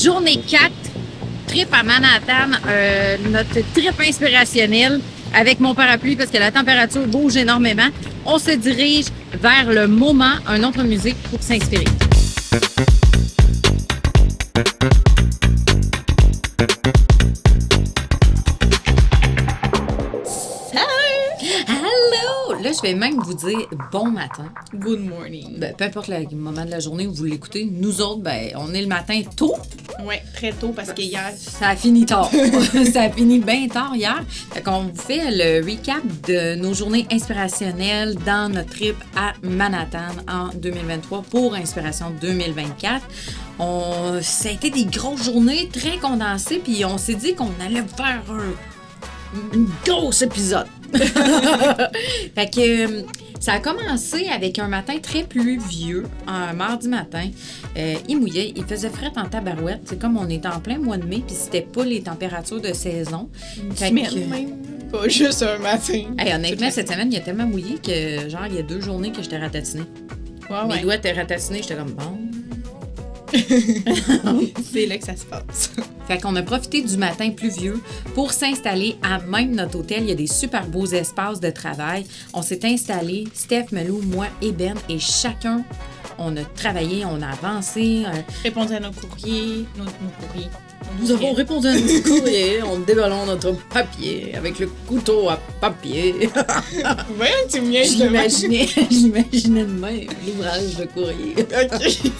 Journée 4, trip à Manhattan, notre trip inspirationnel avec mon parapluie parce que la température bouge énormément. On se dirige vers le moment, un autre musique pour s'inspirer. Là, je vais même vous dire bon matin. Good morning. Ben, peu importe le moment de la journée où vous l'écoutez, nous autres, ben, on est le matin tôt. Oui, très tôt parce que hier... Ça a fini tard. Ça a fini bien tard hier. Fait qu'on vous fait le recap de nos journées inspirationnelles dans notre trip à Manhattan en 2023 pour Inspiration 2024. Ça a été des grosses journées très condensées, puis on s'est dit qu'on allait faire un gros épisode. Fait que ça a commencé avec un matin très pluvieux, un mardi matin. Il mouillait, il faisait fret en tabarouette. C'est comme on est en plein mois de mai, puis c'était pas les températures de saison. Une semaine même, pas juste un matin. Hey, honnêtement, cette semaine, il a tellement mouillé que genre il y a 2 journées que j'étais ratatinée. Mes doigts étaient ratatinés, j'étais comme bon. C'est là que ça se passe. Fait qu'on a profité du matin pluvieux pour s'installer à même notre hôtel. Il y a des super beaux espaces de travail. On s'est installé, Steph, Melou, moi et Ben, et chacun, on a travaillé, on a avancé. Répondu à nos courriers, nos courriers. Nous avons répondu à nos courriers en déballant notre papier avec le couteau à papier. Ouais, tu me viens J'imaginais de même l'ouvrage de courrier. OK.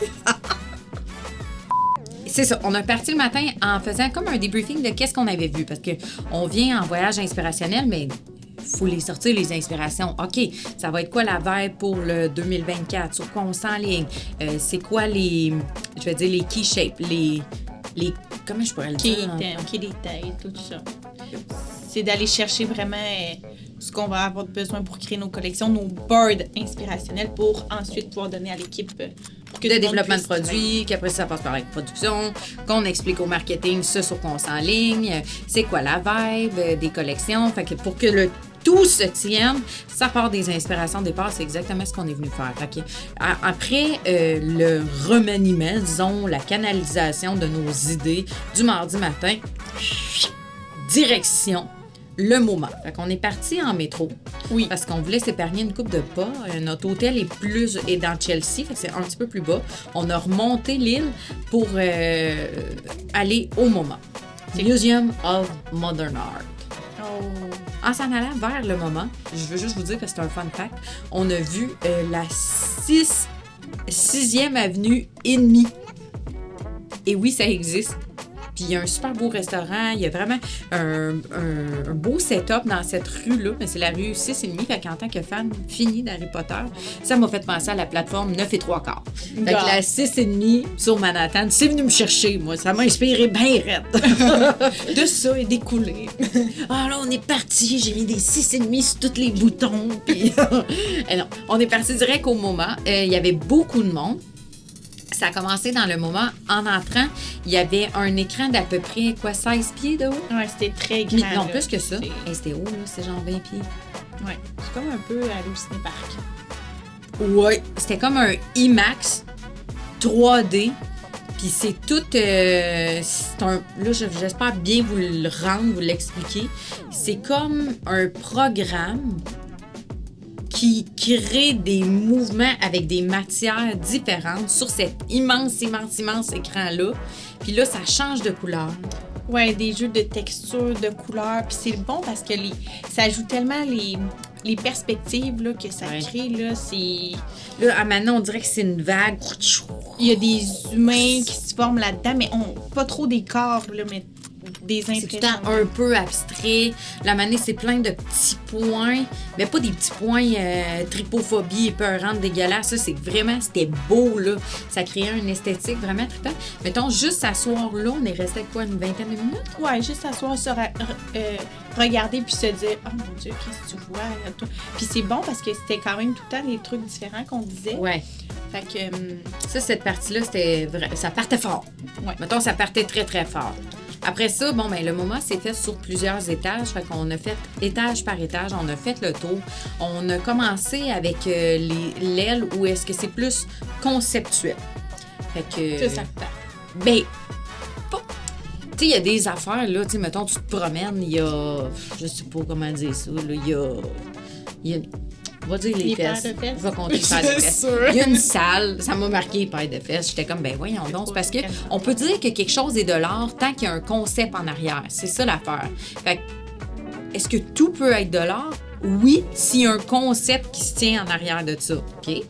C'est ça, on a parti le matin en faisant comme un débriefing de qu'est-ce qu'on avait vu, parce qu'on vient en voyage inspirationnel, mais il faut les sortir, les inspirations. OK, ça va être quoi la vibe pour le 2024? Sur quoi on s'enligne? C'est quoi les key shapes? Les comment je pourrais le dire? Key détails, tout ça. C'est d'aller chercher vraiment ce qu'on va avoir besoin pour créer nos collections, nos boards inspirationnels pour ensuite pouvoir donner à l'équipe de développement de produits, qu'après ça passe par la production, qu'on explique au marketing ce sur quoi on s'enligne, c'est quoi la vibe des collections. Fait que pour que tout se tienne, ça part des inspirations de départ, c'est exactement ce qu'on est venu faire. Fait que, après le remaniement, disons, la canalisation de nos idées du mardi matin, direction le moment. Fait qu'on est parti en métro. Oui. Parce qu'on voulait s'épargner une coupe de pas. Notre hôtel est dans Chelsea, fait que c'est un petit peu plus bas. On a remonté l'île pour aller au moment. Museum of Modern Art. Oh. En s'en allant vers le moment, je veux juste vous dire que c'est un fun fact, on a vu la 6e avenue ennemie. Et oui, ça existe. Puis il y a un super beau restaurant, il y a vraiment un beau setup dans cette rue-là, mais c'est la rue 6,5, fait qu'en tant que fan finie d'Harry Potter, ça m'a fait penser à la plateforme 9 3/4. Fait que la 6,5 sur Manhattan, c'est venu me chercher, moi, ça m'a inspiré bien raide. De ça et découlé. Ah là, on est parti, j'ai mis des 6,5 sur tous les boutons, puis non, on est parti direct au moment. Il y avait beaucoup de monde. Ça a commencé dans le moment. En entrant, il y avait un écran d'à peu près, 16 pieds de haut? Ouais, c'était très grand. Non, plus que ça. Hey, c'était haut, là. C'était genre 20 pieds. Ouais. C'est comme un peu à l'Halluciné Park. Ouais. C'était comme un IMAX 3D. Puis c'est tout... là, j'espère bien vous le rendre, vous l'expliquer. C'est comme un programme qui crée des mouvements avec des matières différentes sur cet immense écran-là. Puis là, ça change de couleur. Ouais, des jeux de texture, de couleurs. Puis c'est bon parce que ça ajoute tellement les perspectives là, que ça crée. Là, c'est... Là, maintenant, on dirait que c'est une vague. Il y a des humains qui se forment là-dedans, mais pas trop des corps, là, mais des impressions. C'est tout le temps un peu abstrait. La manée, c'est plein de petits points, mais pas des petits points tripophobie, épeurante, dégueulasse. Ça, c'était beau, là. Ça créait une esthétique vraiment trippante. Mettons, juste s'asseoir là, on est resté quoi, une vingtaine de minutes? Ouais, juste s'asseoir, regarder puis se dire « Oh mon Dieu, qu'est-ce que tu vois? » Puis c'est bon parce que c'était quand même tout le temps des trucs différents qu'on disait. Ouais. Fait que... Ça, cette partie-là, ça partait fort. Ouais. Mettons, ça partait très, très fort. Après ça, le moment s'est fait sur plusieurs étages. Fait qu'on a fait étage par étage, on a fait le tour. On a commencé avec l'aile où est-ce que c'est plus conceptuel. Fait que... C'est ça. Ben, Tu sais, il y a des affaires, là, tu sais, mettons, tu te promènes, il y a... Je sais pas comment dire ça, là, il y a on va dire les fesses. paires de fesses. On va compter les paires de fesses. sûr. Il y a une salle, ça m'a marqué les paires de fesses. J'étais comme, ben voyons donc, c'est parce que on peut dire que quelque chose est de l'art tant qu'il y a un concept en arrière. C'est ça l'affaire. Fait que, est-ce que tout peut être de l'art? Oui, s'il y a un concept qui se tient en arrière de ça. OK?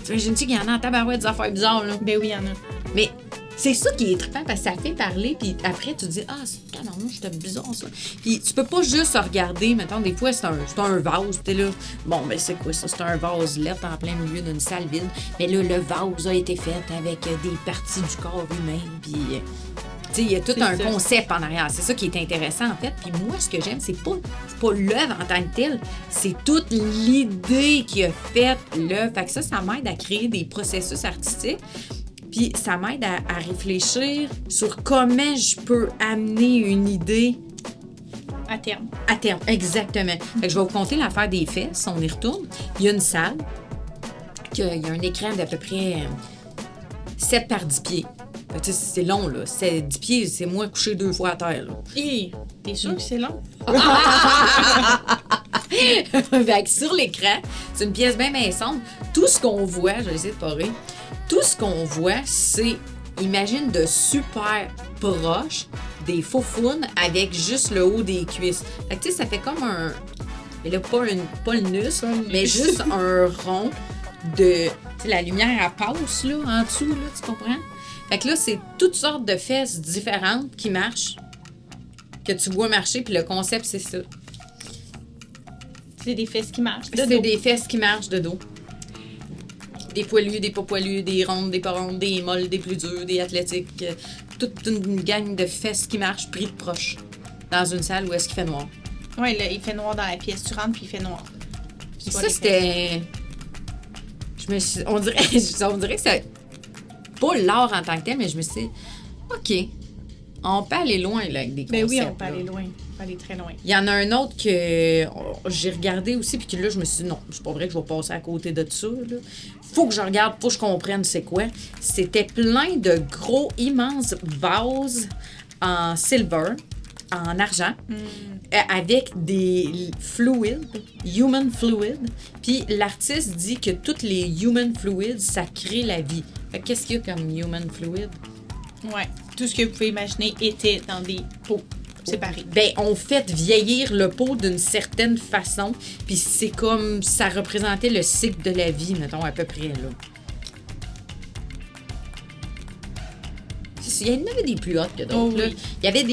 T'imagines-tu qu'il y en a en tabarouette des affaires bizarres, là? Ben oui, il y en a. Mais c'est ça qui est trippant parce que ça fait parler, puis après, tu te dis, ah, c'est carrément, c'était bizarre, ça. Puis tu peux pas juste regarder, mettons, des fois, c'est un vase, t'es là, bon, ben c'est quoi ça? C'est un vase lettre en plein milieu d'une salle vide. Mais là, le vase a été fait avec des parties du corps humain, puis... Tu sais, il y a tout un concept en arrière. C'est ça qui est intéressant, en fait. Puis moi, ce que j'aime, c'est pas l'œuvre en tant que telle. C'est toute l'idée qui a fait l'œuvre. Fait que ça m'aide à créer des processus artistiques. Puis ça m'aide à réfléchir sur comment je peux amener une idée... À terme. À terme, exactement. Fait que je vais vous conter l'affaire des fesses. On y retourne. Il y a une salle. Il y a un écran d'à peu près 7 par 10 pieds. Tu sais, c'est long, là. C'est 10 pieds, c'est moi couché 2 fois à terre, là. Hé, t'es sûr que c'est long? Fait que sur l'écran, c'est une pièce bien sombre. Tout ce qu'on voit, je vais essayer de pas rire, tout ce qu'on voit, c'est, imagine de super proche des faufounes avec juste le haut des cuisses. Fait que tu sais, ça fait comme un... Mais là, pas le nus, mais juste un rond de... Tu sais, la lumière, elle passe, là, en dessous, là, tu comprends? Fait que là, c'est toutes sortes de fesses différentes qui marchent, que tu vois marcher, puis le concept, c'est ça. C'est des fesses qui marchent de C'est dos. des fesses qui marchent de dos. Des poilus, des pas poilus, des rondes, des pas rondes, des molles, des plus dures, des athlétiques. Toute une gang de fesses qui marchent pris de proche dans une salle où est-ce qu'il fait noir. Oui, là, il fait noir dans la pièce. Tu rentres, puis il fait noir. Puis ça, c'était... On dirait que c'est pas l'art en tant que tel, mais je me suis dit, OK, on peut aller loin là, avec des concepts. Ben oui, on peut là. aller loin. On peut aller très loin. Il y en a un autre que j'ai regardé aussi, puis que là, je me suis dit, non, c'est pas vrai que je vais passer à côté de ça. Là. Faut que je regarde, faut que je comprenne c'est quoi. C'était plein de gros, immenses vases en silver, en argent, avec des fluides, human fluid. Puis l'artiste dit que tous les human fluids, ça crée la vie. Fait que qu'est-ce qu'il y a comme human fluid? Ouais. Tout ce que vous pouvez imaginer était dans des pots séparés. Ben, on fait vieillir le pot d'une certaine façon, puis c'est comme ça représentait le cycle de la vie, mettons, à peu près, là. Il y en avait des plus hautes que d'autres, Oh, oui. là. Il y avait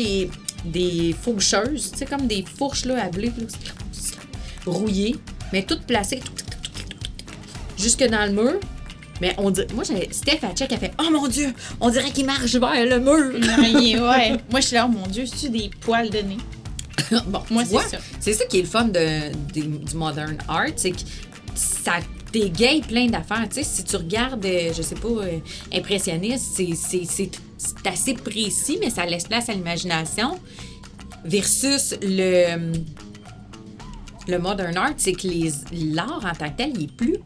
des fourcheuses, tu sais, comme des fourches, là, à blé, là, rouillées, mais toutes placées jusque dans le mur. Mais on dit, moi, Steph, elle check, elle fait « Oh mon Dieu, on dirait qu'il marche vers le mur! » Une araignée, ouais. Moi, je suis là, oh mon Dieu, c'est-tu des poils de nez? Bon, Moi, tu c'est vois, ça. C'est ça qui est le fun du modern art, c'est que ça t'égaye plein d'affaires. Tu sais, si tu regardes, je sais pas, impressionniste, c'est assez précis, mais ça laisse place à l'imagination. Versus le modern art, c'est que l'art en tant que tel, il est plus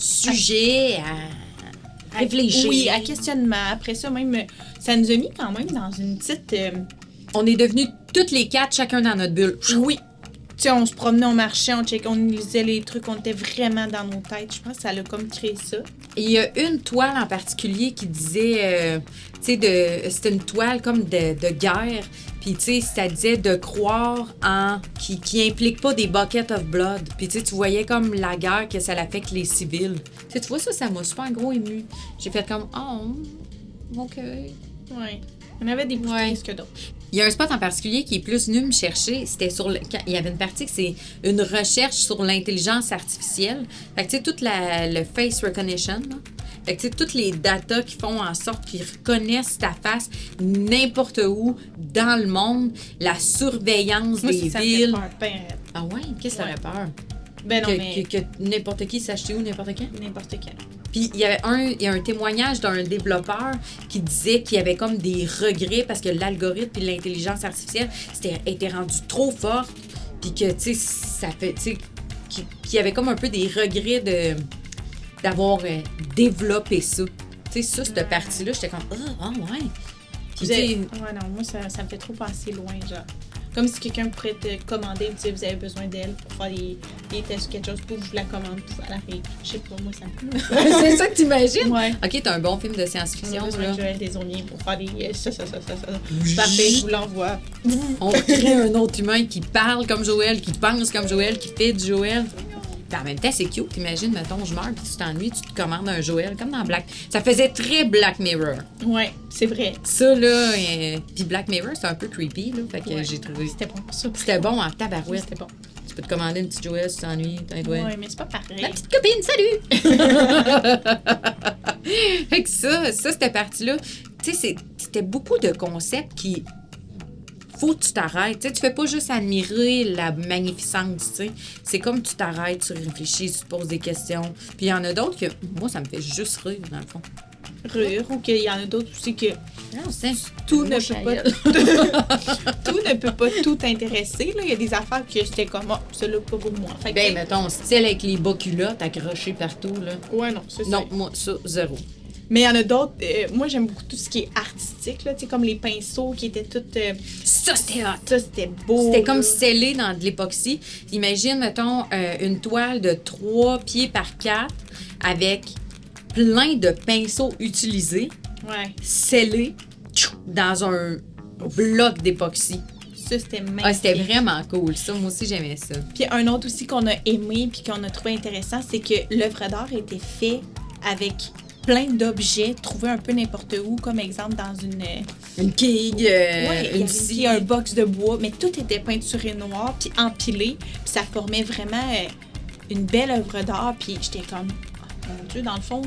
sujet à réfléchir. Oui, à questionnement. Après ça, même, ça nous a mis quand même dans une petite... On est devenus toutes les quatre, chacun dans notre bulle. Oui. Tu sais, on se promenait, on marchait, on checkait, on lisait les trucs, on était vraiment dans nos têtes. Je pense que ça a comme créé ça. Et il y a une toile en particulier qui disait, tu sais, c'était une toile comme de guerre. Puis, tu sais, ça disait de croire en... qui implique pas des buckets of blood. Puis, tu sais, tu voyais comme la guerre, que ça l'affecte les civils. Tu sais, tu vois ça m'a super gros ému. J'ai fait comme, oh, OK. Ouais. Il y en avait des plus tristes que d'autres. Il y a un spot en particulier qui est plus venu me chercher. C'était il y avait une partie que c'est une recherche sur l'intelligence artificielle. Fait que, tu sais, toute le face recognition, là. Fait que, tu sais, toutes les datas qui font en sorte qu'ils reconnaissent ta face n'importe où dans le monde, la surveillance Moi, des ça villes. me fait peur, ben, Ah ouais? Qu'est-ce que ça aurait peur? ben non, mais Que n'importe qui sache où, n'importe quand? n'importe quel. Puis il y a un témoignage d'un développeur qui disait qu'il y avait comme des regrets parce que l'algorithme et l'intelligence artificielle était rendu trop forte. Puis que, tu sais, ça fait, tu sais, qu'il y avait comme un peu des regrets d'avoir développé ça. Tu sais, ça, cette partie-là, j'étais comme, ah ouais. Puis, Vous avez- tu sais, Ouais, non, moi, ça me fait trop passer loin, genre. Comme si quelqu'un pourrait te commander et dire vous avez besoin d'elle pour faire des tests ou quelque chose, pour que je vous la commande, pour elle arrive. Je sais pas, moi, ça me c'est ça que t'imagines? Ouais. OK, t'as un bon film de On a science-fiction, besoin là. de Joël Desaulniers pour faire des ça. Parfait, je vous l'envoie. On crée un autre humain qui parle comme Joël, qui pense comme Joël, qui fait du Joël. Puis en même temps, c'est cute. T'imagines, mettons, je meurs, puis tu t'ennuies, tu te commandes un Joël, comme dans Black. Ça faisait très Black Mirror. Ouais, c'est vrai. Ça, là, puis Black Mirror, c'est un peu creepy, là. Fait que Ouais. j'ai trouvé. C'était bon pour ça. C'était bon en tabarouette. C'était bon. Tu peux te commander une petite Joël si tu t'ennuies. Ouais, mais c'est pas pareil. Ma petite copine, salut! Fait que ça cette partie-là, tu sais, c'était beaucoup de concepts qui. Faut que tu t'arrêtes. Tu sais, tu fais pas juste admirer la magnificence, tu sais. C'est comme tu t'arrêtes, tu réfléchis, tu te poses des questions. Puis il y en a d'autres que, moi, ça me fait juste rire, dans le fond. Rire, ou qu'il y en a d'autres aussi que Non, c'est tout ne Moi, peut je pas tout ne peut pas tout intéresser. Là. Il y a des affaires que j'étais comme, oh, celle-là, pas pour moi. Fait que, Ben, mettons, style avec les bas culottes accrochés partout, là. ouais, non, c'est ça. Non, moi, ça, zéro. Mais il y en a d'autres. Moi, j'aime beaucoup tout ce qui est artistique, là, tu sais, comme les pinceaux qui étaient toutes. Ça, c'était hot. Ça, c'était beau. C'était comme là. scellé dans de l'époxy. Imagine, mettons, une toile de 3 pieds par 4 avec plein de pinceaux utilisés, Ouais. scellés dans un bloc d'époxy. Ça, c'était magnifique. Ah, c'était vraiment cool. Ça, moi aussi, j'aimais ça. Puis un autre aussi qu'on a aimé puis qu'on a trouvé intéressant, c'est que l'œuvre d'art était fait avec plein d'objets trouvés un peu n'importe où, comme exemple dans une... Une quille, ouais, il y une avait scie. aussi un box de bois, mais tout était peinturé noir puis empilé, puis ça formait vraiment une belle œuvre d'art, puis j'étais comme, oh, mon Dieu, dans le fond,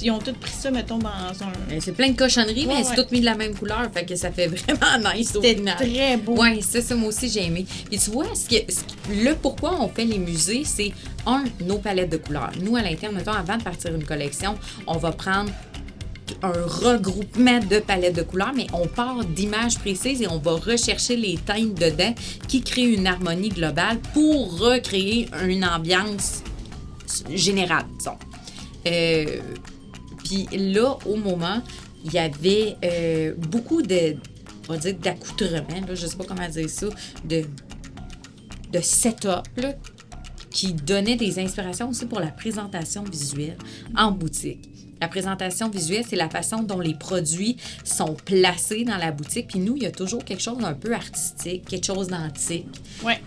ils ont tous pris ça, mettons, dans un... C'est plein de cochonneries, Ouais, mais c'est ouais. tout mis de la même couleur, fait que ça fait vraiment nice au C'était final. très beau. Oui, ça, moi aussi, j'ai aimé. Puis tu vois, le pourquoi on fait les musées, c'est, nos palettes de couleurs. Nous, à l'interne, mettons, avant de partir une collection, on va prendre un regroupement de palettes de couleurs, mais on part d'images précises et on va rechercher les teintes dedans qui créent une harmonie globale pour recréer une ambiance générale, disons. Puis là, au moment, il y avait beaucoup on va dire d'accoutrements, là, je sais pas comment dire ça, de setup, là, qui donnaient des inspirations aussi pour la présentation visuelle en boutique. La présentation visuelle, c'est la façon dont les produits sont placés dans la boutique. Puis nous, il y a toujours quelque chose d'un peu artistique, quelque chose d'antique. Ouais.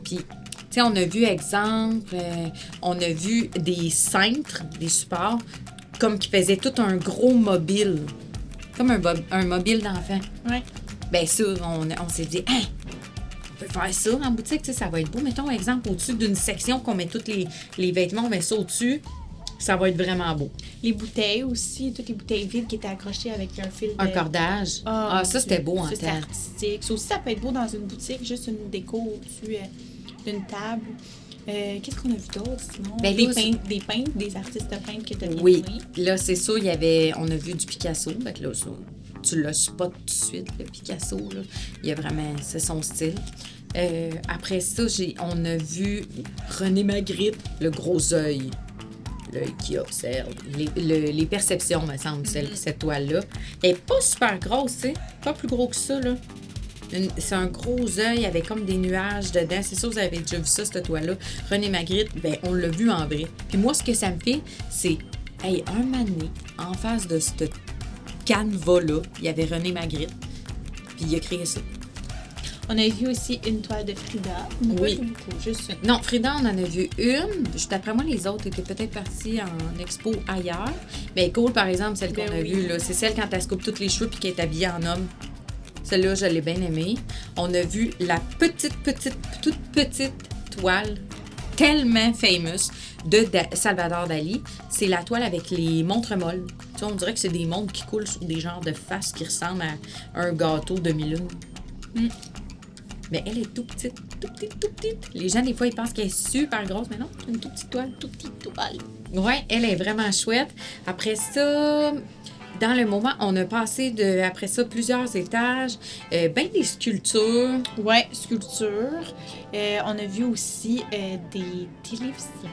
Puis, tu sais, on a vu, exemple, on a vu des cintres, des supports, comme qui faisaient tout un gros mobile. Comme un mobile d'enfant. Ouais. Ben ça, on s'est dit, hey, on peut faire ça en boutique, tu sais, ça va être beau. Mettons, exemple, au-dessus d'une section qu'on met tous les vêtements, on met ça au-dessus, ça va être vraiment beau. Les bouteilles aussi, toutes les bouteilles vides qui étaient accrochées avec un fil de... Un cordage. Ah, ça, c'était beau en Ça, c'est temps. artistique. Ça aussi, ça peut être beau dans une boutique, juste une déco au-dessus d'une table. Qu'est-ce qu'on a vu d'autre, sinon? Ben, des là, peintres, des artistes peintres que tu as bien Oui, aimés. là, c'est ça, on a vu du Picasso. Fait que là, ça, tu le spots tout de suite, le Picasso. Là. Il y a vraiment, c'est son style. Après ça, on a vu René Magritte, le gros œil. L'œil qui observe. Les perceptions, me semble, cette toile-là. Elle n'est pas super grosse, tu sais. Pas plus gros que ça, là. C'est un gros œil avec comme des nuages dedans. C'est sûr, vous avez déjà vu ça, cette toile-là. René Magritte, ben, on l'a vu en vrai. Puis moi, ce que ça me fait, c'est, hey, un moment donné, en face de cette canevas-là, il y avait René Magritte. Puis il a créé ça. On a vu aussi une toile de Frida. Oui. Pas beaucoup, juste une. Non, Frida, on en a vu une. D'après moi, les autres étaient peut-être partis en expo ailleurs. Mais Cole, par exemple, celle qu'on Ben a oui. vue, là, c'est celle quand elle se coupe tous les cheveux puis qu'elle est habillée en homme. Celle-là, je l'ai bien aimée. On a vu la toute petite toile tellement famous de Salvador Dali. C'est la toile avec les montres molles. Tu sais, on dirait que c'est des montres qui coulent sur des genres de faces qui ressemblent à un gâteau demi-lune. Mais elle est tout petite. Les gens, des fois, ils pensent qu'elle est super grosse, mais non, c'est une toute petite toile. Ouais, elle est vraiment chouette. Après ça, dans le moment, on a passé après ça plusieurs étages, ben des sculptures. Ouais, sculpture. On a vu aussi des télévisions.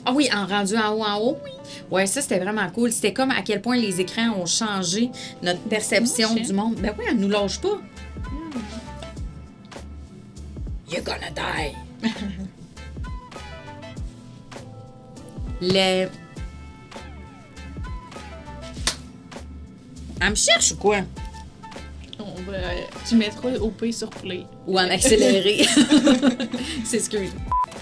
Ah oui, en rendu en haut. Oui. Ouais, ça, c'était vraiment cool. C'était comme à quel point les écrans ont changé notre perception du monde. Ben oui, elle nous lâche pas. You're gonna die. Elle me cherche ou quoi? Tu mettras au P sur play. Ou en accéléré. C'est ce que je...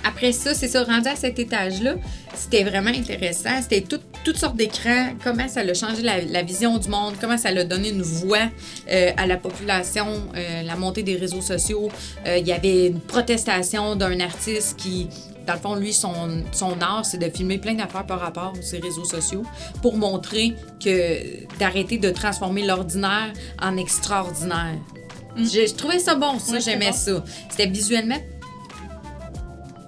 Après ça, c'est ça, rendu à cet étage-là, c'était vraiment intéressant. C'était toutes sortes d'écrans, comment ça a changé la vision du monde, comment ça a donné une voix à la population, la montée des réseaux sociaux. Il y avait une protestation d'un artiste qui, dans le fond, lui, son art, c'est de filmer plein d'affaires par rapport aux réseaux sociaux pour montrer que d'arrêter de transformer l'ordinaire en extraordinaire. Je trouvais ça bon, ça, oui, j'aimais ça. C'était visuellement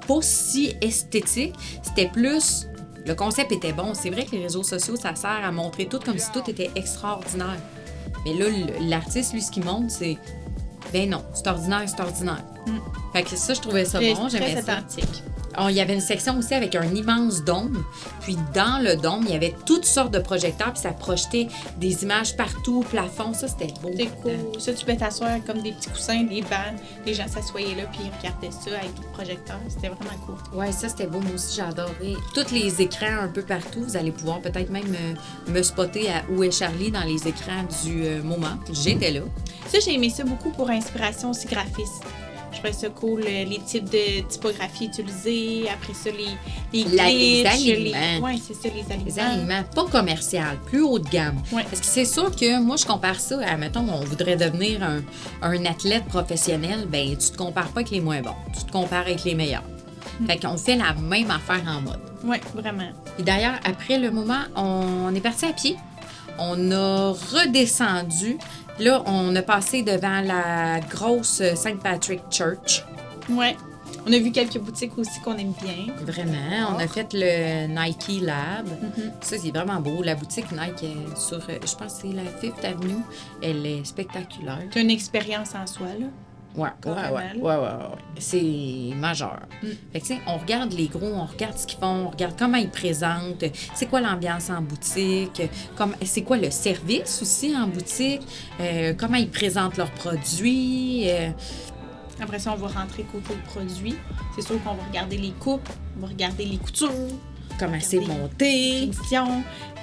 pas si esthétique, c'était plus... Le concept était bon. C'est vrai que les réseaux sociaux, ça sert à montrer tout comme si tout était extraordinaire. Mais là, l'artiste, lui, ce qu'il montre, c'est... Ben non, c'est ordinaire, c'est ordinaire. Fait que ça, je trouvais ça bon, j'aimais ça. Authentique. Il y avait une section aussi avec un immense dôme. Puis dans le dôme, il y avait toutes sortes de projecteurs. Puis ça projetait des images partout, au plafond. Ça, c'était beau. C'était cool. Ça, tu peux t'asseoir comme des petits coussins, des bancs. Les gens s'assoyaient là puis ils regardaient ça avec le projecteur. C'était vraiment cool. Ouais, ça, c'était beau. Moi aussi, j'ai adoré. Tous les écrans un peu partout. Vous allez pouvoir peut-être même me spotter à Où est Charlie dans les écrans du moment. J'étais là. Ça, j'ai aimé ça beaucoup pour inspiration aussi graphiste. Je trouvais ça cool, les types de typographie utilisés, après ça, les aliments. Oui, c'est ça, les aliments. Les aliments, pas commercial, plus haut de gamme. Ouais. Parce que c'est sûr que moi, je compare ça à, mettons, on voudrait devenir un athlète professionnel, ben tu te compares pas avec les moins bons, tu te compares avec les meilleurs. Fait qu'on fait la même affaire en mode. Oui, vraiment. Et d'ailleurs, après le moment, on est parti à pied. On a redescendu. Là, on a passé devant la grosse St. Patrick Church. Ouais. On a vu quelques boutiques aussi qu'on aime bien. Vraiment. On a fait le Nike Lab. Ça, c'est vraiment beau. La boutique Nike est sur, je pense que c'est la Fifth Avenue. Elle est spectaculaire. C'est une expérience en soi, là. Ouais. C'est majeur. Fait que, tu sais, on regarde les gros, on regarde ce qu'ils font, on regarde comment ils présentent, c'est quoi l'ambiance en boutique, c'est quoi le service aussi en boutique, comment ils présentent leurs produits. Après ça, on va rentrer côté produit. C'est sûr qu'on va regarder les coupes, on va regarder les coutures. Comment c'est monté.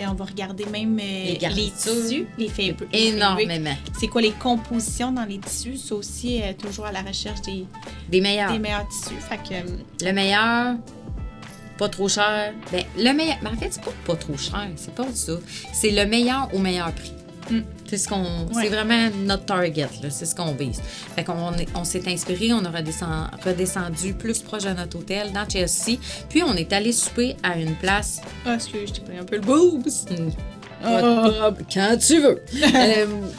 Et on va regarder même les tissus, les fabriques. Énormément. C'est quoi les compositions dans les tissus? C'est aussi toujours à la recherche des meilleurs tissus. Fait que, le meilleur, pas trop cher. Ben, le meilleur. Mais en fait, c'est pas trop cher. C'est pas ça. C'est le meilleur au meilleur prix. C'est c'est vraiment notre target, là. C'est ce qu'on vise. Fait qu'on s'est inspiré, on a redescendu plus proche de notre hôtel dans Chelsea, puis on est allé souper à une place. Ah, excuse, je t'ai pris un peu le boobs. Quand tu veux.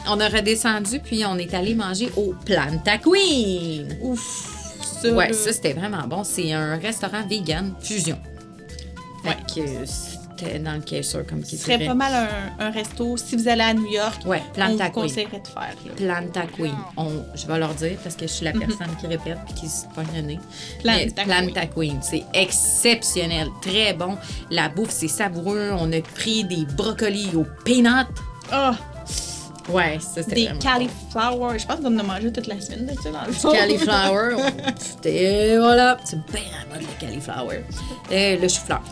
On a redescendu, puis on est allé manger au Planta Queen. Ouf! Ouais, ça c'était vraiment bon. C'est un restaurant vegan fusion. Fait que c'était dans le Caisser, comme qui dirait. Ce serait pas mal un resto, si vous allez à New York, Planta on Queen. vous conseillerait de faire. Là. Planta Queen. Je vais leur dire parce que je suis la personne qui répète et qui se pogne le nez. Planta Queen. C'est exceptionnel. Très bon. La bouffe, c'est savoureux. On a pris des brocolis au peanut. Oh! Ouais, ça c'était des vraiment cauliflower. Bon. Je pense qu'on en a mangé toute la semaine de ça dans le fond. Cauliflower. C'était, voilà. C'est bien la mode, le cauliflower. Le chou-fleur.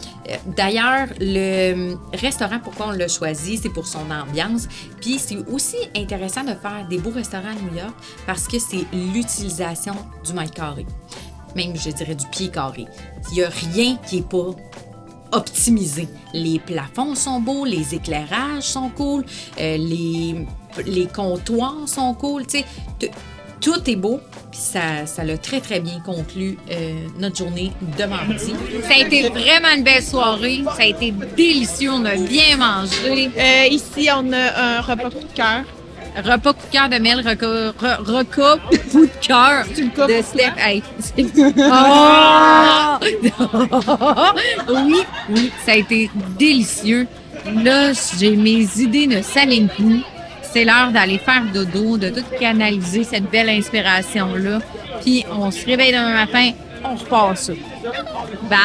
D'ailleurs, le restaurant, pourquoi on l'a choisi, c'est pour son ambiance. Puis c'est aussi intéressant de faire des beaux restaurants à New York parce que c'est l'utilisation du mètre carré. Même, je dirais, du pied carré. Il n'y a rien qui n'est pas optimisé. Les plafonds sont beaux, les éclairages sont cool, les comptoirs sont cool, tu sais, tout est beau, puis ça l'a très, très bien conclu notre journée de mardi. Ça a été vraiment une belle soirée, ça a été délicieux, on a bien mangé. Ici, on a un repas coup de cœur. Repas coup de cœur de Mel, repas coup de cœur de Steph. Hey. Oh! Oui, ça a été délicieux. Là, mes idées ne s'alignent plus. C'est l'heure d'aller faire dodo, de tout canaliser cette belle inspiration-là. Puis on se réveille demain matin, on repart ça. Bye!